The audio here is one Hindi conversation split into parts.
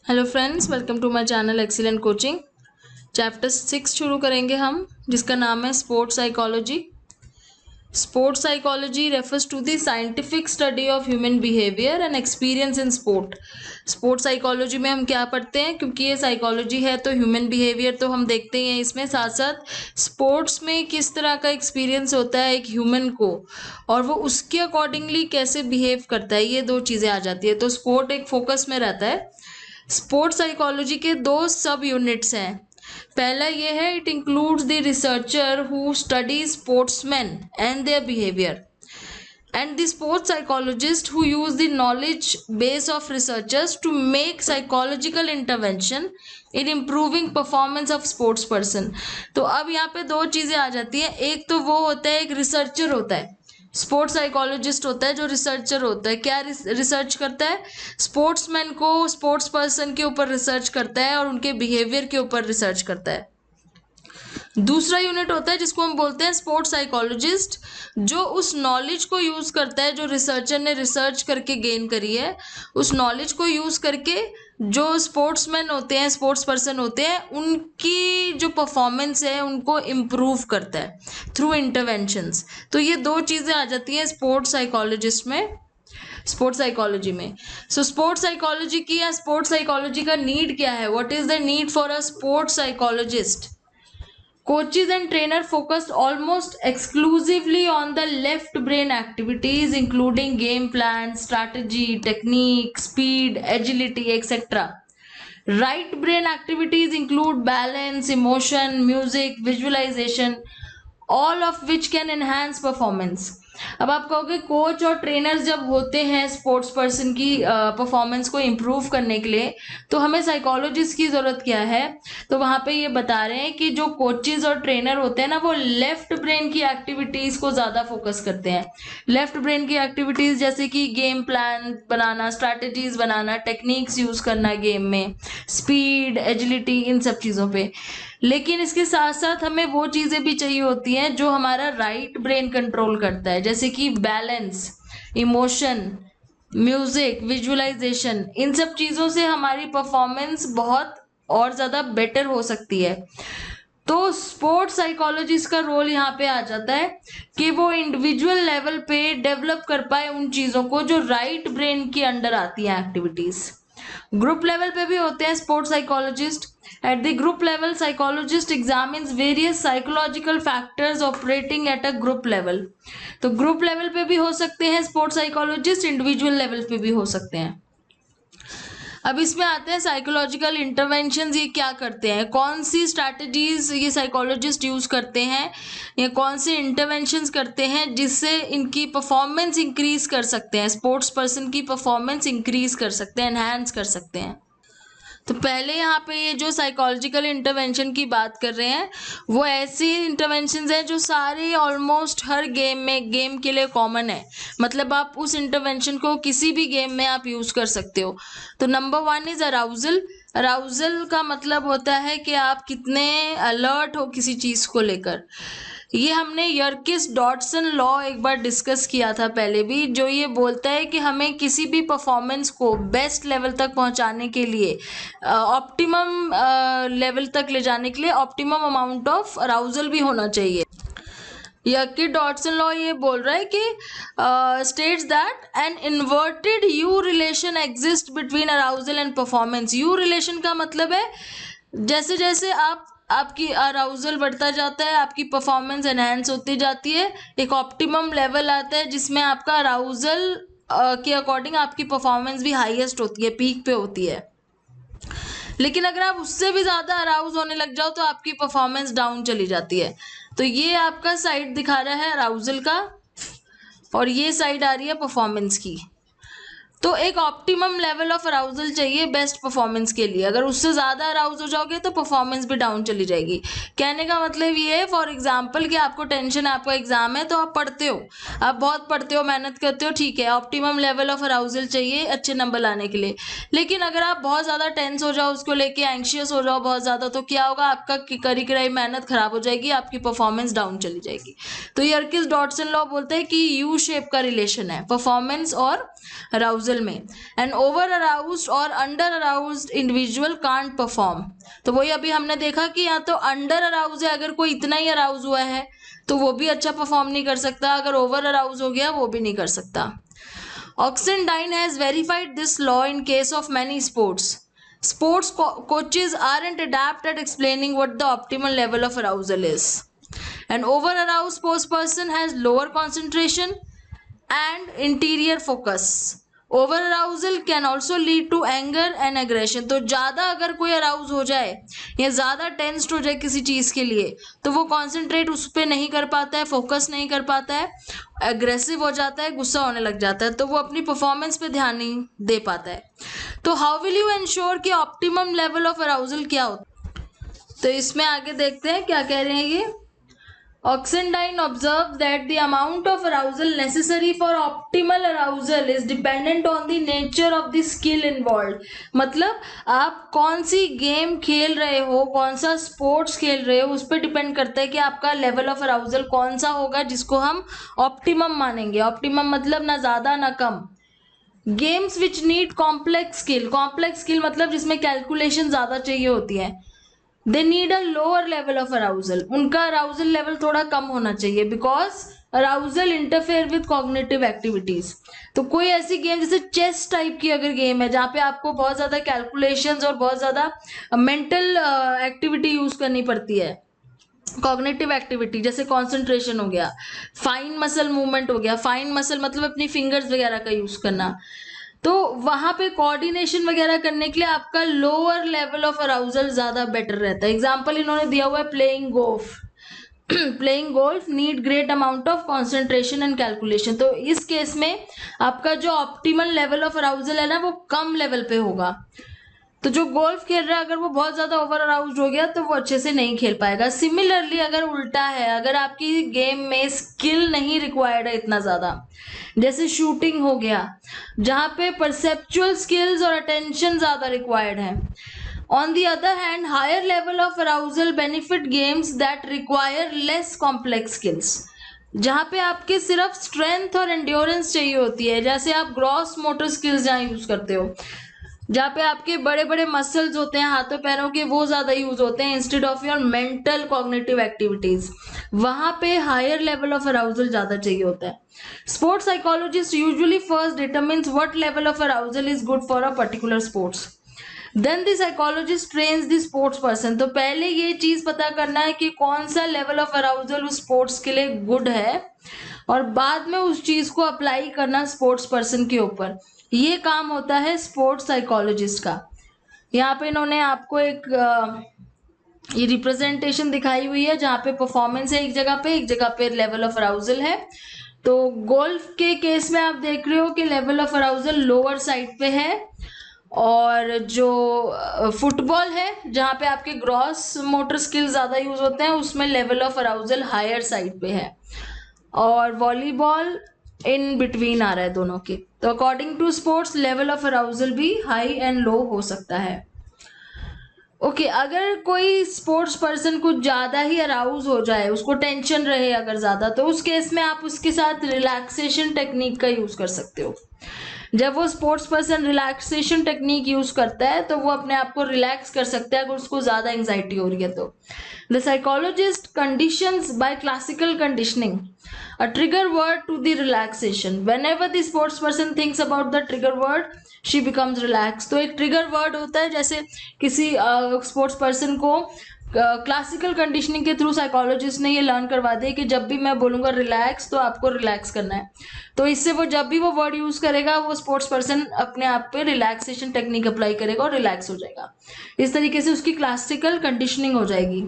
Hello friends, welcome to my channel excellent coaching. Chapter 6 शुरू करेंगे हम, जिसका नाम है sports psychology. Sports psychology refers to the scientific study of human behaviour and experience in sport. Sports psychology में हम क्या पढ़ते हैं, क्योंकि ये साइकोलॉजी है तो ह्यूमन बिहेवियर तो हम देखते ही हैं इसमें, साथ साथ स्पोर्ट्स में किस तरह का एक्सपीरियंस होता है एक ह्यूमन को और वो उसके अकॉर्डिंगली कैसे बिहेव करता है, ये दो चीज़ें आ जाती है। तो स्पोर्ट एक फोकस में रहता है। स्पोर्ट्स साइकोलॉजी के दो सब यूनिट्स हैं। पहला ये है, it includes the researcher who study sportsman and their behaviour and the sports psychologist who use the knowledge base of researchers to make psychological intervention in improving performance of sports person। तो अब यहाँ पे दो चीजें आ जाती हैं। एक तो वो होता है, एक रिसर्चर होता है, स्पोर्ट्स साइकोलॉजिस्ट होता है जो रिसर्चर होता है। क्या रिसर्च करता है? स्पोर्ट्समैन को, स्पोर्ट्स पर्सन के ऊपर रिसर्च करता है और उनके बिहेवियर के ऊपर रिसर्च करता है। दूसरा यूनिट होता है जिसको हम बोलते हैं स्पोर्ट्स साइकोलॉजिस्ट, जो उस नॉलेज को यूज करता है जो रिसर्चर ने रिसर्च करके गेन करी है, उस नॉलेज को यूज करके जो स्पोर्ट्समैन होते हैं, स्पोर्ट्स पर्सन होते हैं, उनकी जो परफॉर्मेंस है उनको इम्प्रूव करता है थ्रू इंटरवेंशंस। तो ये दो चीज़ें आ जाती हैं स्पोर्ट्स साइकोलॉजिस्ट में, स्पोर्ट्स साइकोलॉजी में। सो स्पोर्ट्स साइकोलॉजी की या स्पोर्ट्स साइकोलॉजी का नीड क्या है? What is the need for a sports psychologist? Coaches and trainer focus almost exclusively on the left brain activities, including game plan, strategy, technique, speed, agility, etc. Right brain activities include balance, emotion, music, visualization, all of which can enhance performance। अब आप कहोगे कोच और ट्रेनर्स जब होते हैं स्पोर्ट्स पर्सन की परफॉर्मेंस को इम्प्रूव करने के लिए, तो हमें साइकोलॉजिस्ट की ज़रूरत क्या है? तो वहाँ पे ये बता रहे हैं कि जो कोचेज और ट्रेनर होते हैं ना, वो लेफ्ट ब्रेन की एक्टिविटीज़ को ज़्यादा फोकस करते हैं। लेफ्ट ब्रेन की एक्टिविटीज़ जैसे कि गेम प्लान बनाना, स्ट्रैटेजीज बनाना, टेक्निक्स यूज़ करना गेम में, स्पीड, एजिलिटी, इन सब चीज़ों पे। लेकिन इसके साथ साथ हमें वो चीज़ें भी चाहिए होती हैं जो हमारा राइट ब्रेन कंट्रोल करता है, जैसे कि बैलेंस, इमोशन, म्यूजिक, विजुअलाइजेशन। इन सब चीज़ों से हमारी परफॉर्मेंस बहुत और ज़्यादा बेटर हो सकती है। तो स्पोर्ट्स साइकोलॉजिस्ट का रोल यहाँ पे आ जाता है कि वो इंडिविजुअल लेवल पे डेवलप कर पाए उन चीज़ों को जो राइट ब्रेन के अंडर आती हैं एक्टिविटीज़। ग्रुप लेवल पे भी होते हैं sports psychologist. At the group level psychologist examines various psychological factors operating at a group level. तो ग्रुप लेवल पे भी हो सकते हैं स्पोर्ट्स साइकोलॉजिस्ट, इंडिविजुअल लेवल पे भी हो सकते हैं। अब इसमें आते हैं साइकोलॉजिकल इंटरवेंशन। ये क्या करते हैं, कौन सी स्ट्रैटेजीज ये साइकोलॉजिस्ट यूज करते हैं, या कौन से इंटरवेंशंस करते हैं जिससे इनकी परफॉर्मेंस इंक्रीज कर सकते हैं, स्पोर्ट्स पर्सन की परफॉर्मेंस इंक्रीज कर सकते हैं, एनहांस कर सकते हैं। तो पहले यहाँ पे ये जो साइकोलॉजिकल इंटरवेंशन की बात कर रहे हैं, वो ऐसी इंटरवेंशंस हैं जो सारे ऑलमोस्ट हर गेम में, गेम के लिए कॉमन है। मतलब आप उस इंटरवेंशन को किसी भी गेम में आप यूज़ कर सकते हो। तो नंबर 1 इज़ अराउजल। अराउजल का मतलब होता है कि आप कितने अलर्ट हो किसी चीज़ को लेकर। ये हमने यर्किस डॉटसन लॉ एक बार डिस्कस किया था पहले भी, जो ये बोलता है कि हमें किसी भी परफॉर्मेंस को बेस्ट लेवल तक पहुंचाने के लिए, ऑप्टिमम लेवल तक ले जाने के लिए ऑप्टिमम अमाउंट ऑफ अराउजल भी होना चाहिए। यर्किस डॉटसन लॉ ये बोल रहा है कि states that an inverted you relation exist between arousal and performance. You relation का मतलब है जैसे जैसे आपकी अराउजल बढ़ता जाता है, आपकी परफॉर्मेंस एनहांस होती जाती है, एक ऑप्टिमम लेवल आता है जिसमें आपका अराउजल के अकॉर्डिंग आपकी परफॉर्मेंस भी हाईएस्ट होती है, पीक पे होती है। लेकिन अगर आप उससे भी ज़्यादा अराउज होने लग जाओ तो आपकी परफॉर्मेंस डाउन चली जाती है। तो ये आपका साइड दिखा रहा है अराउजल का, और ये साइड आ रही है परफॉर्मेंस की। तो एक ऑप्टिमम लेवल ऑफ अराउजल चाहिए बेस्ट परफॉर्मेंस के लिए। अगर उससे ज़्यादा अराउज हो जाओगे तो परफॉर्मेंस भी डाउन चली जाएगी। कहने का मतलब ये है, फॉर एग्जांपल कि आपको टेंशन है, आपका एग्जाम है, तो आप पढ़ते हो, आप बहुत पढ़ते हो, मेहनत करते हो, ठीक है, ऑप्टिमम लेवल ऑफ अराउजल चाहिए अच्छे नंबर लाने के लिए। लेकिन अगर आप बहुत ज़्यादा टेंस हो जाओ, उसको लेके एंशियस हो जाओ बहुत ज़्यादा, तो क्या होगा, आपका करी कराई मेहनत खराब हो जाएगी, आपकी परफॉर्मेंस डाउन चली जाएगी। तो यर्किस डॉटसन लॉ बोलते हैं कि यू शेप का रिलेशन है परफॉर्मेंस और अराउजल में। एंड ओवर अराउज्ड और under aroused individual can't perform. तो वही अभी हमने देखा कि या तो अंडर अराउज है, अगर कोई इतना ही अराउज हुआ है तो वो भी अच्छा परफॉर्म नहीं कर सकता, अगर ओवर अराउज हो गया वो भी नहीं कर सकता। Oxendine has verified this law in case of many sports. Sports coaches aren't adept at explaining what the optimal level of arousal is. An over-aroused sports person has lower concentration and interior focus. Over arousal can also lead to anger and aggression. तो ज़्यादा अगर कोई अराउज हो जाए या ज़्यादा टेंस्ड हो जाए किसी चीज़ के लिए तो वो कॉन्सेंट्रेट उस पर नहीं कर पाता है, फोकस नहीं कर पाता है, एग्रेसिव हो जाता है, गुस्सा होने लग जाता है, तो वो अपनी परफॉर्मेंस पे ध्यान नहीं दे पाता है। तो हाउ विल यू इंश्योर कि ऑप्टिमम लेवल ऑफ अराउजल क्या होता है? तो इसमें आगे देखते हैं क्या कह रहे हैं ये। Oxendine observed that the amount of arousal necessary for optimal arousal is dependent on the nature of the skill involved। मतलब आप कौन सी गेम खेल रहे हो, कौन सा स्पोर्ट्स खेल रहे हो, उस पर डिपेंड करता है कि आपका लेवल ऑफ अराउजल कौन सा होगा जिसको हम ऑप्टिमम मानेंगे। ऑप्टिमम मतलब ना ज़्यादा ना कम। Games which need complex skill मतलब जिसमें कैलकुलेशन ज़्यादा चाहिए होती है, they need a lower level of arousal. उनका अराउजल लेवल थोड़ा कम होना चाहिए because arousal interfere with cognitive activities. तो कोई ऐसी गेम जैसे चेस टाइप की अगर गेम है जहाँ पे आपको बहुत ज़्यादा कैलकुलेशंस और बहुत ज़्यादा मेंटल एक्टिविटी यूज करनी पड़ती है, कॉग्निटिव एक्टिविटी जैसे कॉन्सेंट्रेशन हो गया, फाइन मसल मूवमेंट हो गया, फाइन मसल मतलब अपनी फिंगर्स वगैरह का यूज करना, तो वहां पे कोऑर्डिनेशन वगैरह करने के लिए आपका लोअर लेवल ऑफ अराउजल ज्यादा बेटर रहता है। एग्जांपल इन्होंने दिया हुआ है playing golf. Playing golf need great amount of concentration and calculation. तो इस केस में आपका जो ऑप्टिमल लेवल ऑफ अराउजल है ना वो कम लेवल पे होगा। तो जो गोल्फ खेल रहा है अगर वो बहुत ज्यादा ओवर अराउज्ड हो गया तो वो अच्छे से नहीं खेल पाएगा। सिमिलरली अगर उल्टा है, अगर आपकी गेम में स्किल नहीं रिक्वायर्ड है इतना ज्यादा, जैसे शूटिंग हो गया जहां पे परसेप्चुअल स्किल्स और अटेंशन ज्यादा रिक्वायर्ड है। On the other hand higher level of arousal benefit games that require less complex skills, जहाँ पे आपके सिर्फ स्ट्रेंथ और एंड्योरेंस चाहिए होती है, जैसे आप ग्रॉस मोटर स्किल्स जहाँ यूज करते हो, जहाँ पे आपके बड़े बड़े मसल्स होते हैं हाथों पैरों के, वो ज्यादा यूज होते हैं instead of your mental cognitive activities, वहां पे हायर लेवल ऑफ अराउजल ज्यादा चाहिए होता है। Sports psychologist usually first determines what level of arousal is good for a particular sports, then the psychologist trains the sports person. तो पहले ये चीज पता करना है कि कौन सा लेवल ऑफ अराउजल उस स्पोर्ट्स के लिए गुड है और बाद में उस चीज को अप्लाई करना स्पोर्ट्स पर्सन के ऊपर। ये काम होता है स्पोर्ट्स साइकोलॉजिस्ट का। यहाँ पे इन्होंने आपको एक ये रिप्रेजेंटेशन दिखाई हुई है जहाँ पे परफॉर्मेंस है एक जगह पे लेवल ऑफ अराउजल है। तो गोल्फ के केस में आप देख रहे हो कि level of arousal lower side पे है, और जो फुटबॉल है जहाँ पे आपके ग्रॉस मोटर स्किल ज्यादा यूज होते हैं उसमें level of arousal higher side पे है, और वॉलीबॉल इन बिटवीन आ रहा है दोनों के। तो according to sports level of arousal भी हाई एंड लो हो सकता है। ओके अगर कोई स्पोर्ट्स पर्सन कुछ ज्यादा ही अराउज हो जाए, उसको टेंशन रहे अगर ज्यादा, तो उस केस में आप उसके साथ रिलैक्सेशन टेक्निक का यूज कर सकते हो। जब वो sports person relaxation technique use करता है तो वो अपने आप को रिलैक्स कर सकता है अगर उसको ज्यादा एंजाइटी हो रही है तो। The psychologist conditions by classical conditioning a trigger word to the relaxation. Whenever the sports person thinks about the trigger word, she becomes relaxed. तो एक ट्रिगर वर्ड होता है, जैसे किसी स्पोर्ट्स पर्सन को क्लासिकल कंडीशनिंग के थ्रू साइकोलॉजिस्ट ने ये लर्न करवा दिया कि जब भी मैं बोलूंगा रिलैक्स तो आपको रिलैक्स करना है। तो इससे वो जब भी वो वर्ड यूज करेगा वो स्पोर्ट्स पर्सन अपने आप पे रिलैक्सेशन टेक्निक अप्लाई करेगा और रिलैक्स हो जाएगा। इस तरीके से उसकी क्लासिकल कंडीशनिंग हो जाएगी।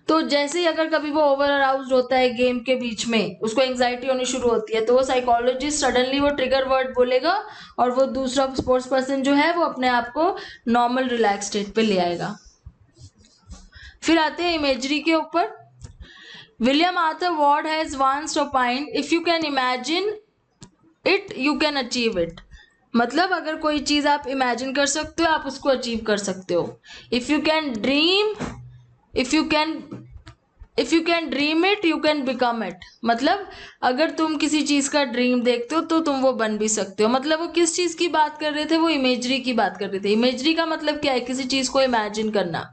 तो जैसे ही अगर कभी वो ओवर अराउज्ड होता है गेम के बीच में, उसको एंजाइटी होनी शुरू होती है, तो वो साइकोलॉजिस्ट सडनली वो ट्रिगर वर्ड बोलेगा और वो दूसरा स्पोर्ट्स पर्सन जो है वो अपने आप को नॉर्मल रिलैक्स स्टेट पे ले आएगा। फिर आते हैं इमेजरी के ऊपर। William Arthur Ward has once opined if you can imagine it you can achieve it. मतलब अगर कोई चीज आप इमेजिन कर सकते हो आप उसको अचीव कर सकते हो। If you can if you can dream it you can become it, मतलब अगर तुम किसी चीज का ड्रीम देखते हो तो तुम वो बन भी सकते हो। मतलब वो किस चीज की बात कर रहे थे, वो इमेजरी की बात कर रहे थे। इमेजरी का मतलब क्या है, किसी चीज को इमेजिन करना।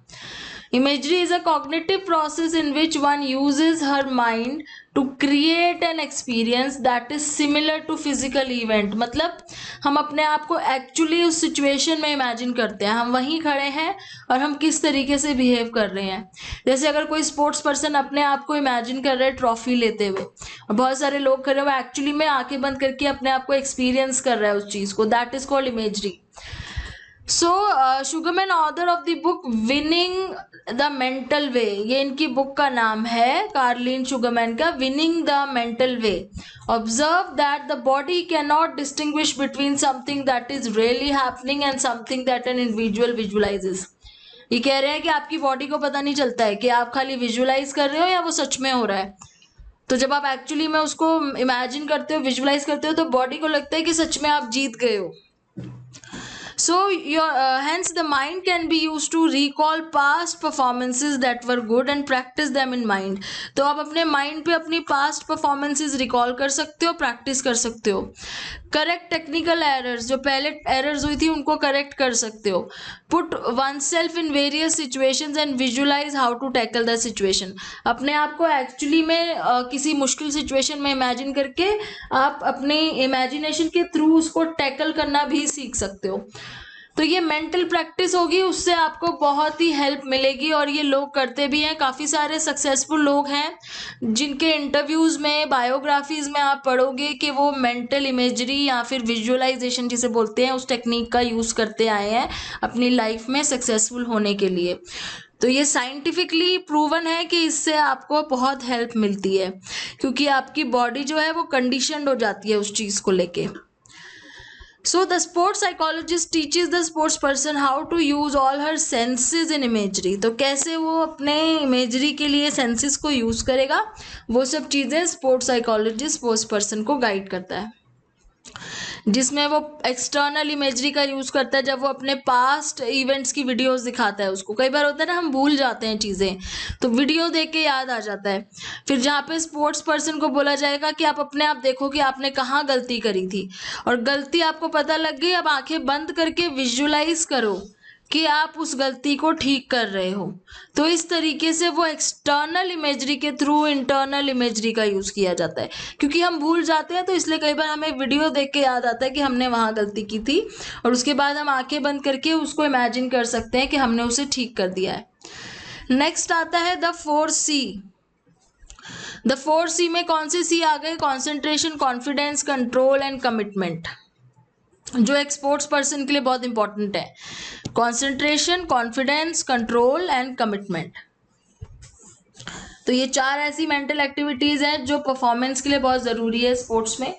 Imagery is a cognitive process in which one uses her mind to create an experience that is similar to physical event। मतलब हम अपने आप को एक्चुअली उस सिचुएशन में इमेजिन करते हैं, हम वहीं खड़े हैं और हम किस तरीके से बिहेव कर रहे हैं। जैसे अगर कोई स्पोर्ट्स पर्सन अपने आप को इमेजिन कर रहे हैं ट्रॉफी लेते हुए, और बहुत सारे लोग खड़े हुए एक्चुअली में आंखें बंद करके अपने आप को एक्सपीरियंस कर रहा है उस चीज को, that is called imagery. So Sugarman author of the book winning the mental way, ये इनकी बुक का नाम है, कार्लिन शुगरमैन का, winning the mental way. Observe that the body can not distinguish between something that is really happening and something that an individual visualizes. ये कह रहे हैं कि आपकी बॉडी को पता नहीं चलता है कि आप खाली विजुअलाइज कर रहे हो या वो सच में हो रहा है। तो जब आप एक्चुअली में उसको इमेजिन करते हो, विजुअलाइज करते हो, तो बॉडी को लगता है कि सच में आप जीत गए हो। So hence the mind can be used to recall past performances that were good and practice them in mind। तो आप अपने माइंड पे अपनी पास्ट परफॉर्मेंसेज रिकॉल कर सकते हो, प्रैक्टिस कर सकते हो। करेक्ट टेक्निकल एरर्स, जो पहले एरर्स हुई थी उनको करेक्ट कर सकते हो। Put oneself in various situations and visualise how to tackle the situation. अपने आप को एक्चुअली में किसी मुश्किल सिचुएशन में इमेजिन करके आप अपने इमेजिनेशन के थ्रू उसको टैकल करना भी सीख सकते हो। तो ये मेंटल प्रैक्टिस होगी, उससे आपको बहुत ही हेल्प मिलेगी, और ये लोग करते भी हैं। काफ़ी सारे सक्सेसफुल लोग हैं जिनके इंटरव्यूज़ में, बायोग्राफीज़ में आप पढ़ोगे कि वो मेंटल इमेजरी या फिर विजुअलाइजेशन जिसे बोलते हैं, उस टेक्निक का यूज़ करते आए हैं अपनी लाइफ में सक्सेसफुल होने के लिए। तो ये साइंटिफिकली प्रूवन है कि इससे आपको बहुत हेल्प मिलती है, क्योंकि आपकी बॉडी जो है वो कंडीशनड हो जाती है उस चीज़ को लेके। So the sports psychologist teaches the sports person how to use all her senses in imagery। तो कैसे वो अपने इमेजरी के लिए सेंसेस को यूज करेगा, वो सब चीज़ें स्पोर्ट्स साइकोलॉजिस्ट स्पोर्ट्स पर्सन को गाइड करता है। जिसमें वो एक्सटर्नल इमेजरी का यूज़ करता है, जब वो अपने पास्ट इवेंट्स की वीडियोस दिखाता है उसको। कई बार होता है ना, हम भूल जाते हैं चीज़ें, तो वीडियो देख के याद आ जाता है। फिर जहाँ पे स्पोर्ट्स पर्सन को बोला जाएगा कि आप अपने आप देखो कि आपने कहाँ गलती करी थी, और गलती आपको पता लग गई, अब आंखें बंद करके विजुअलाइज करो कि आप उस गलती को ठीक कर रहे हो। तो इस तरीके से वो एक्सटर्नल इमेजरी के थ्रू इंटरनल इमेजरी का यूज़ किया जाता है, क्योंकि हम भूल जाते हैं, तो इसलिए कई बार हमें वीडियो देख के याद आता है कि हमने वहाँ गलती की थी, और उसके बाद हम आंखें बंद करके उसको इमेजिन कर सकते हैं कि हमने उसे ठीक कर दिया है। नेक्स्ट आता है द 4C। द 4C में कौन से सी आ गए? Concentration, confidence, control and commitment, जो एक स्पोर्ट्स पर्सन के लिए बहुत इंपॉर्टेंट है। Concentration, confidence, control and commitment. तो ये 4 ऐसी मेंटल एक्टिविटीज हैं जो परफॉर्मेंस के लिए बहुत ज़रूरी है स्पोर्ट्स में।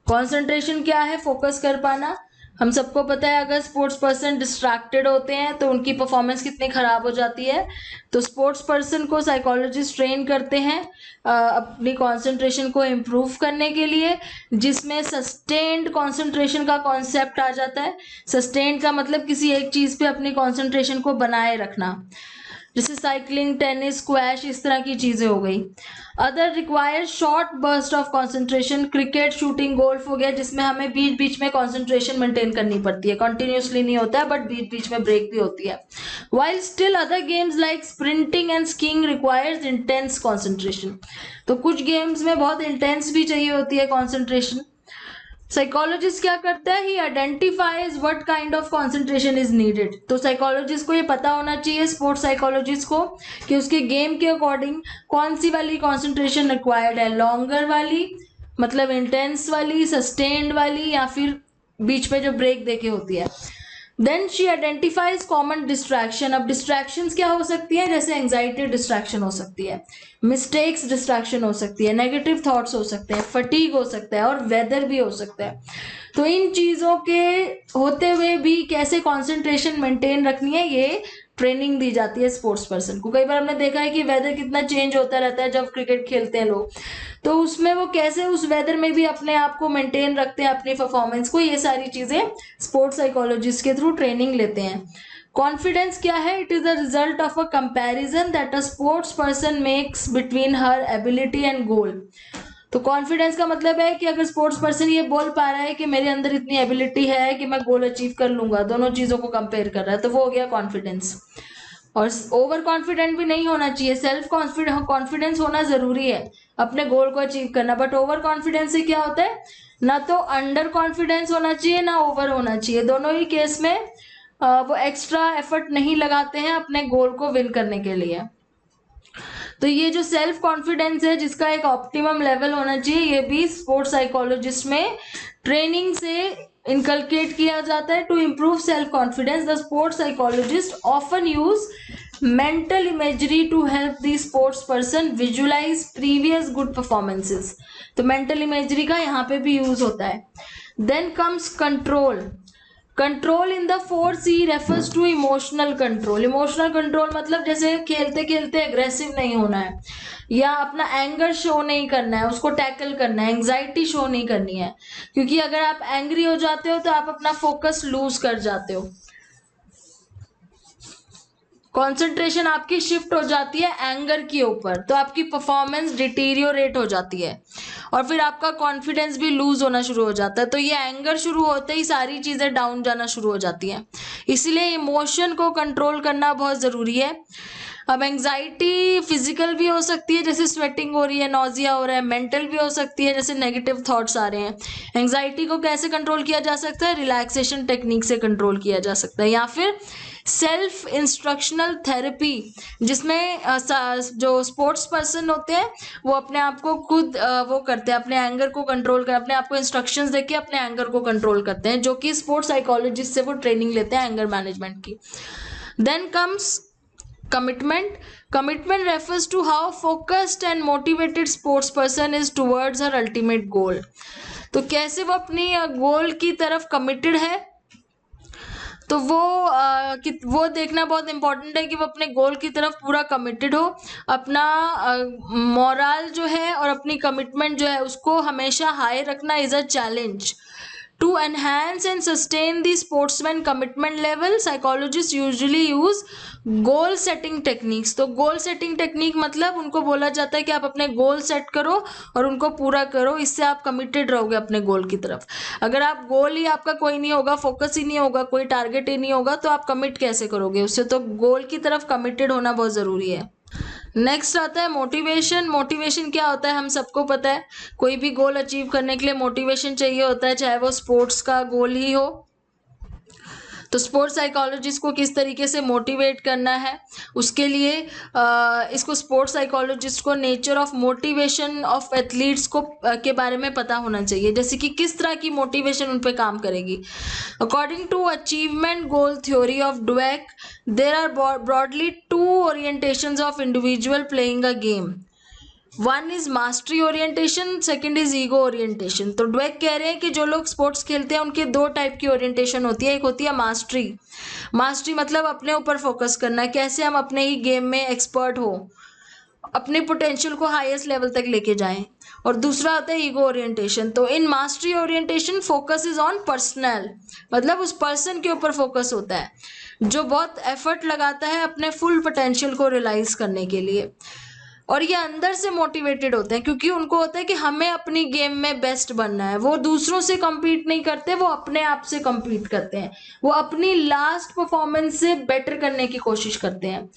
कॉन्सेंट्रेशन क्या है? फोकस कर पाना। हम सबको पता है अगर स्पोर्ट्स पर्सन डिस्ट्रैक्टेड होते हैं तो उनकी परफॉर्मेंस कितनी ख़राब हो जाती है। तो स्पोर्ट्स पर्सन को साइकोलॉजिस्ट ट्रेन करते हैं अपनी कॉन्सेंट्रेशन को इम्प्रूव करने के लिए, जिसमें सस्टेन्ड कॉन्सेंट्रेशन का कॉन्सेप्ट आ जाता है। सस्टेन्ड का मतलब किसी एक चीज़ पे अपनी कॉन्सेंट्रेशन को बनाए रखना, जैसे साइकिलिंग, टेनिस, स्क्वैश, इस तरह की चीज़ें हो गई। Other require short burst of concentration, cricket, shooting, golf हो गया, जिसमें हमें बीच बीच में कॉन्सेंट्रेशन मेंटेन करनी पड़ती है, कंटिन्यूसली नहीं होता है, बट बीच बीच में ब्रेक भी होती है। While still other games like sprinting and skiing requires intense concentration. तो कुछ गेम्स में बहुत इंटेंस भी चाहिए होती है कॉन्सेंट्रेशन। साइकोलॉजिस्ट क्या करता है? He identifies what kind of concentration is needed. तो साइकोलॉजिस्ट को ये पता होना चाहिए, स्पोर्ट्स साइकोलॉजिस्ट को, कि उसके गेम के अकॉर्डिंग कौन सी वाली कॉन्सेंट्रेशन रिक्वायर्ड है, लॉन्गर वाली मतलब इंटेंस वाली, सस्टेन्ड वाली, या फिर बीच में जो ब्रेक देके होती है। Then she identifies common distraction. अब डिस्ट्रैक्शंस क्या हो सकती है? जैसे एंग्जाइटी डिस्ट्रैक्शन हो सकती है, मिस्टेक्स डिस्ट्रैक्शन हो सकती है, नेगेटिव थॉट्स हो सकते हैं, फटीग हो सकता है, और वेदर भी हो सकता है। तो इन चीज़ों के होते हुए भी कैसे कॉन्सेंट्रेशन मेंटेन रखनी है, ये ट्रेनिंग दी जाती है स्पोर्ट्स पर्सन को। कई बार हमने देखा है कि वेदर कितना चेंज होता रहता है जब क्रिकेट खेलते हैं लोग, तो उसमें वो कैसे उस वेदर में भी अपने आप को मेंटेन रखते हैं, अपनी परफॉर्मेंस को, ये सारी चीज़ें स्पोर्ट्स साइकोलॉजिस्ट के थ्रू ट्रेनिंग लेते हैं। कॉन्फिडेंस क्या है? It is the result of a comparison that a sports person makes between her ability and goal. तो कॉन्फिडेंस का मतलब है कि अगर स्पोर्ट्स पर्सन ये बोल पा रहा है कि मेरे अंदर इतनी एबिलिटी है कि मैं गोल अचीव कर लूंगा, दोनों चीजों को कंपेयर कर रहा है, तो वो हो गया कॉन्फिडेंस। और ओवर कॉन्फिडेंट भी नहीं होना चाहिए, सेल्फ कॉन्फिडेंस होना जरूरी है अपने गोल को अचीव करना। बट ओवर कॉन्फिडेंस से क्या होता है? ना तो अंडर कॉन्फिडेंस होना चाहिए ना ओवर होना चाहिए। दोनों ही केस में वो एक्स्ट्रा एफर्ट नहीं लगाते हैं अपने गोल को विन करने के लिए। तो ये जो सेल्फ कॉन्फिडेंस है जिसका एक ऑप्टिमम लेवल होना चाहिए, ये भी स्पोर्ट्स साइकोलॉजिस्ट में ट्रेनिंग से इनकलकेट किया जाता है। To improve self confidence the sports psychologist often use mental imagery to help the sports person visualise previous good performances. तो मेंटल इमेजरी का यहाँ पे भी यूज होता है। Then comes control. Control in the 4C refers to emotional control. Emotional control मतलब जैसे खेलते खेलते एग्रेसिव नहीं होना है, या अपना एंगर शो नहीं करना है, उसको टैकल करना है, एंग्जाइटी शो नहीं करनी है। क्योंकि अगर आप एंग्री हो जाते हो तो आप अपना फोकस लूज कर जाते हो, कंसंट्रेशन आपकी शिफ्ट हो जाती है एंगर के ऊपर, तो आपकी परफॉर्मेंस डिटीरियोरेट हो जाती है और फिर आपका कॉन्फिडेंस भी लूज होना शुरू हो जाता है। तो ये एंगर शुरू होते ही सारी चीजें डाउन जाना शुरू हो जाती हैं। इसलिए इमोशन को कंट्रोल करना बहुत जरूरी है। अब एंग्जाइटी फिजिकल भी हो सकती है, जैसे स्वेटिंग हो रही है, नॉजिया हो रहा है। मेंटल भी हो सकती है, जैसे नेगेटिव थॉट्स आ रहे हैं। एंग्जाइटी को कैसे कंट्रोल किया जा सकता है? रिलैक्सेशन टेक्निक से कंट्रोल किया जा सकता है, या फिर सेल्फ इंस्ट्रक्शनल थेरेपी, जिसमें जो स्पोर्ट्स पर्सन होते हैं वो अपने आप को खुद वो करते हैं, अपने एंगर को कंट्रोल कर, अपने आप को इंस्ट्रक्शंस देके अपने एंगर को कंट्रोल करते हैं, जो कि स्पोर्ट्स साइकोलॉजिस्ट से वो ट्रेनिंग लेते हैं एंगर मैनेजमेंट की। Then comes commitment. Commitment refers to how focused and motivated sports person is towards her ultimate goal. तो कैसे वो अपनी गोल की तरफ कमिटेड है, तो वो देखना बहुत इंपॉर्टेंट है कि वो अपने गोल की तरफ पूरा कमिटेड हो। अपना मोरल जो है और अपनी कमिटमेंट जो है उसको हमेशा हाई रखना is a challenge. To enhance and sustain the sportsman commitment level, psychologists usually use goal setting techniques. तो गोल सेटिंग टेक्निक मतलब उनको बोला जाता है कि आप अपने गोल सेट करो और उनको पूरा करो, इससे आप कमिटेड रहोगे अपने गोल की तरफ। अगर आप गोल ही आपका कोई नहीं होगा, फोकस ही नहीं होगा, कोई टारगेट ही नहीं होगा, तो आप कमिट कैसे करोगे उससे? तो गोल की तरफ कमिटेड होना बहुत ज़रूरी है। नेक्स्ट आता है मोटिवेशन। मोटिवेशन क्या होता है हम सबको पता है, कोई भी गोल अचीव करने के लिए मोटिवेशन चाहिए होता है, चाहे वो स्पोर्ट्स का गोल ही हो। तो स्पोर्ट्स साइकोलॉजिस्ट को किस तरीके से मोटिवेट करना है, उसके लिए इसको स्पोर्ट्स साइकोलॉजिस्ट को nature of motivation of athletes को के बारे में पता होना चाहिए, जैसे कि किस तरह की मोटिवेशन उन पे काम करेगी। According to achievement goal theory of Dweck, there are broadly two orientations of individual playing a game. One is mastery orientation, second is ego orientation. तो ड्वेक कह रहे हैं कि जो लोग स्पोर्ट्स खेलते हैं उनके दो टाइप की ओरिएंटेशन होती है। एक होती है मास्टरी। मास्टरी मतलब अपने ऊपर फोकस करना, कैसे हम अपने ही गेम में एक्सपर्ट हो, अपने पोटेंशियल को हाईएस्ट लेवल तक लेके जाएं। और दूसरा होता है ईगो ओरिएंटेशन। तो in mastery orientation focus is on personal, मतलब उस पर्सन के ऊपर फोकस होता है जो बहुत एफर्ट लगाता है अपने फुल पोटेंशियल को रियलाइज करने के लिए। और ये अंदर से मोटिवेटेड होते हैं क्योंकि उनको होता है कि हमें अपनी गेम में बेस्ट बनना है। वो दूसरों से compete नहीं करते, वो अपने आप से compete करते हैं, वो अपनी लास्ट परफॉर्मेंस से बेटर करने की कोशिश करते हैं।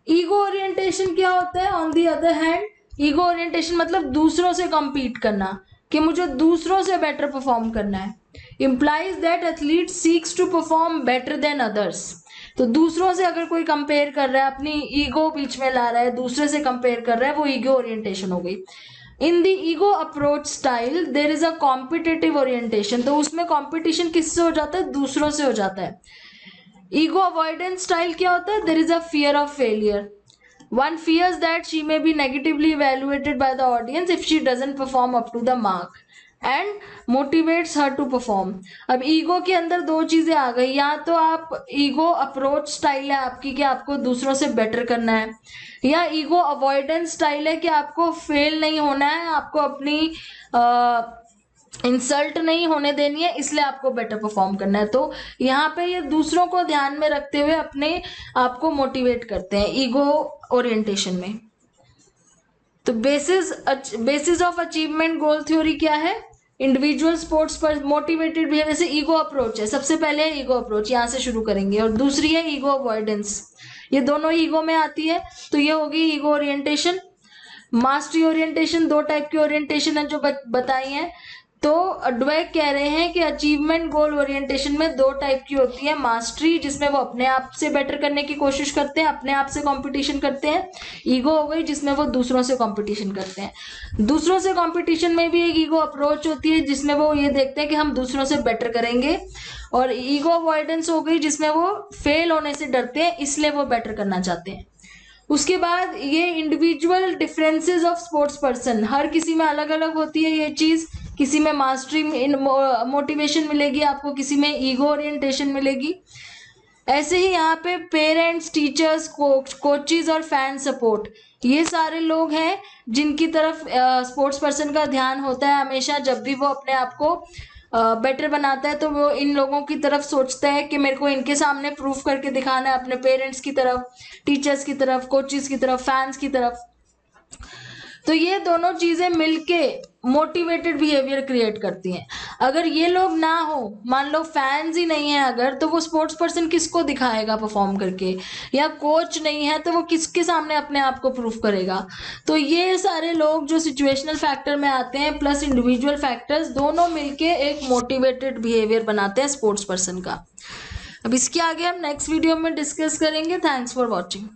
ईगो ओरिएंटेशन क्या होता है? On the other hand, ego orientation मतलब दूसरों से compete करना, कि मुझे दूसरों से बेटर परफॉर्म करना है। implies that athlete seeks to perform better than others. तो दूसरों से अगर कोई कंपेयर कर रहा है, अपनी ईगो बीच में ला रहा है, दूसरे से कंपेयर कर रहा है, वो ईगो ओरिएंटेशन हो गई। In the ego approach style there is a competitive orientation. तो उसमें कॉम्पिटिशन किससे हो जाता है? दूसरों से हो जाता है। ईगो अवॉइडेंस स्टाइल क्या होता है? There is a fear of failure. One fears that she may be negatively evaluated by the audience if she doesn't perform up to the mark and motivates her to perform. अब ईगो के अंदर दो चीजें आ गई, या तो आप ईगो अप्रोच स्टाइल है आपकी कि आपको दूसरों से बेटर करना है, या ईगो अवॉइडेंस स्टाइल है कि आपको फेल नहीं होना है, आपको अपनी इंसल्ट नहीं होने देनी है, इसलिए आपको बेटर परफॉर्म करना है। तो यहाँ पे ये दूसरों को ध्यान में रखते हुए अपने आप को मोटिवेट करते हैं ईगो ओरिएंटेशन में। तो basis of achievement goal theory क्या है? इंडिविजुअल स्पोर्ट्स पर मोटिवेटेड बिहेवियर से ईगो अप्रोच है। सबसे पहले है ईगो अप्रोच, यहाँ से शुरू करेंगे, और दूसरी है ईगो अवॉइडेंस। ये दोनों ईगो में आती है। तो ये होगी ईगो ओरिएंटेशन। मास्टरी ओरिएंटेशन, दो टाइप की ओरिएंटेशन है जो बताई है। तो ड्वेक कह रहे हैं कि अचीवमेंट गोल ओरिएंटेशन में दो टाइप की होती है। मास्टरी, जिसमें वो अपने आप से बेटर करने की कोशिश करते हैं, अपने आप से कंपटीशन करते हैं। ईगो हो गई जिसमें वो दूसरों से कंपटीशन करते हैं। दूसरों से कंपटीशन में भी एक ईगो अप्रोच होती है जिसमें वो ये देखते हैं कि हम दूसरों से बेटर करेंगे। और ईगो अवॉइडेंस हो गई जिसमें वो फेल होने से डरते हैं, इसलिए वो बेटर करना चाहते हैं। उसके बाद ये individual differences of sports person, हर किसी में अलग अलग होती है ये चीज। किसी में मास्टरी मोटिवेशन मिलेगी आपको, किसी में ईगो ओरिएंटेशन मिलेगी। ऐसे ही यहाँ पे पेरेंट्स, टीचर्स, कोचेस और फैन सपोर्ट, ये सारे लोग हैं जिनकी तरफ स्पोर्ट्स पर्सन का ध्यान होता है हमेशा। जब भी वो अपने आप को बेटर बनाता है तो वो इन लोगों की तरफ सोचता है कि मेरे को इनके सामने प्रूफ करके दिखाना है, अपने पेरेंट्स की तरफ, टीचर्स की तरफ, कोचेस की तरफ, फैंस की तरफ। तो ये दोनों चीजें मिलके मोटिवेटेड बिहेवियर क्रिएट करती हैं। अगर ये लोग ना हो, मान लो फैंस ही नहीं है अगर, तो वो स्पोर्ट्स पर्सन किसको दिखाएगा परफॉर्म करके? या कोच नहीं है तो वो किसके सामने अपने आप को प्रूफ करेगा? तो ये सारे लोग जो सिचुएशनल फैक्टर में आते हैं प्लस इंडिविजुअल फैक्टर्स, दोनों मिलके एक मोटिवेटेड बिहेवियर बनाते हैं स्पोर्ट्स पर्सन का। अब इसके आगे हम नेक्स्ट वीडियो में डिस्कस करेंगे। Thanks for watching.